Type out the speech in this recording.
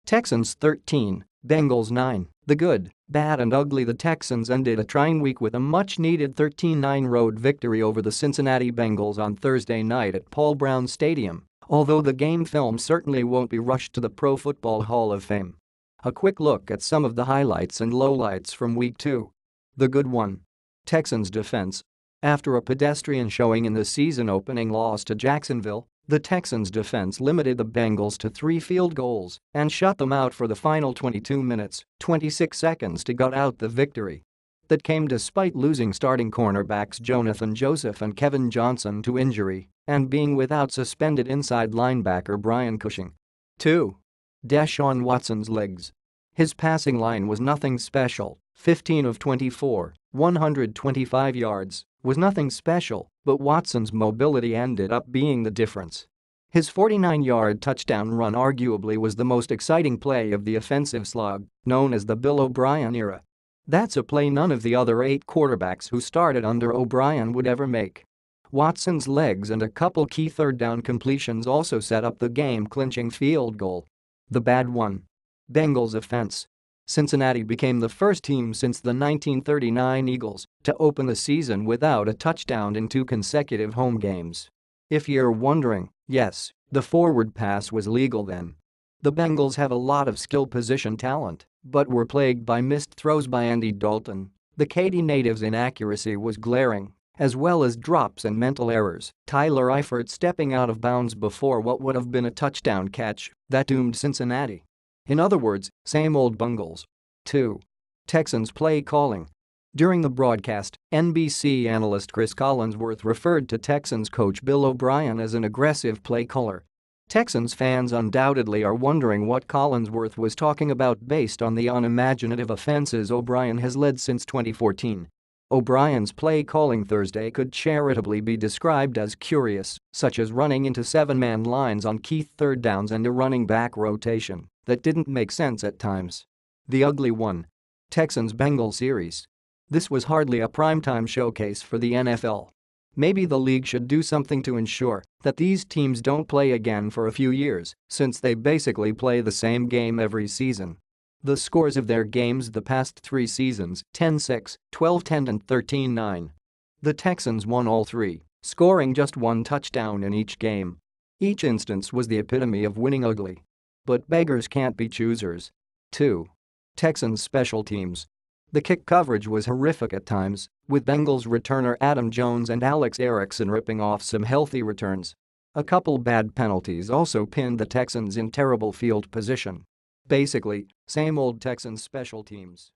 Texans 13, Bengals 9. The good, bad and ugly. The Texans ended a trying week with a much-needed 13-9 road victory over the Cincinnati Bengals on Thursday night at Paul Brown Stadium, although the game film certainly won't be rushed to the Pro Football Hall of Fame. A quick look at some of the highlights and lowlights from Week 2. The good one. Texans defense. After a pedestrian showing in the season-opening loss to Jacksonville, the Texans' defense limited the Bengals to 3 field goals and shut them out for the final 22 minutes, 26 seconds to gut out the victory. That came despite losing starting cornerbacks Johnathan Joseph and Kevin Johnson to injury and being without suspended inside linebacker Brian Cushing. 2. Deshaun Watson's legs. His passing line was nothing special, 15 of 24, 125 yards, was nothing special, but Watson's mobility ended up being the difference. His 49-yard touchdown run arguably was the most exciting play of the offensive slog, known as the Bill O'Brien era. That's a play none of the other 8 quarterbacks who started under O'Brien would ever make. Watson's legs and a couple key third-down completions also set up the game-clinching field goal. The bad one. Bengals offense. Cincinnati became the first team since the 1939 Eagles to open the season without a touchdown in 2 consecutive home games. If you're wondering, yes, the forward pass was legal then. The Bengals have a lot of skill position talent, but were plagued by missed throws by Andy Dalton. The Katy native's inaccuracy was glaring, as well as drops and mental errors. Tyler Eifert stepping out of bounds before what would have been a touchdown catch that doomed Cincinnati. In other words, same old Bengals. 2. Texans play calling. During the broadcast, NBC analyst Chris Collinsworth referred to Texans coach Bill O'Brien as an aggressive play caller. Texans fans undoubtedly are wondering what Collinsworth was talking about based on the unimaginative offenses O'Brien has led since 2014. O'Brien's play calling Thursday could charitably be described as curious, such as running into 7-man lines on key third downs and a running back rotation that didn't make sense at times. The ugly one. Texans-Bengals series. This was hardly a primetime showcase for the NFL. Maybe the league should do something to ensure that these teams don't play again for a few years, since they basically play the same game every season. The scores of their games the past 3 seasons, 10-6, 12-10 and 13-9. The Texans won all 3, scoring just 1 touchdown in each game. Each instance was the epitome of winning ugly. But beggars can't be choosers. 2. Texans special teams. The kick coverage was horrific at times, with Bengals returner Adam Jones and Alex Erickson ripping off some healthy returns. A couple bad penalties also pinned the Texans in terrible field position. Basically, same old Texans special teams.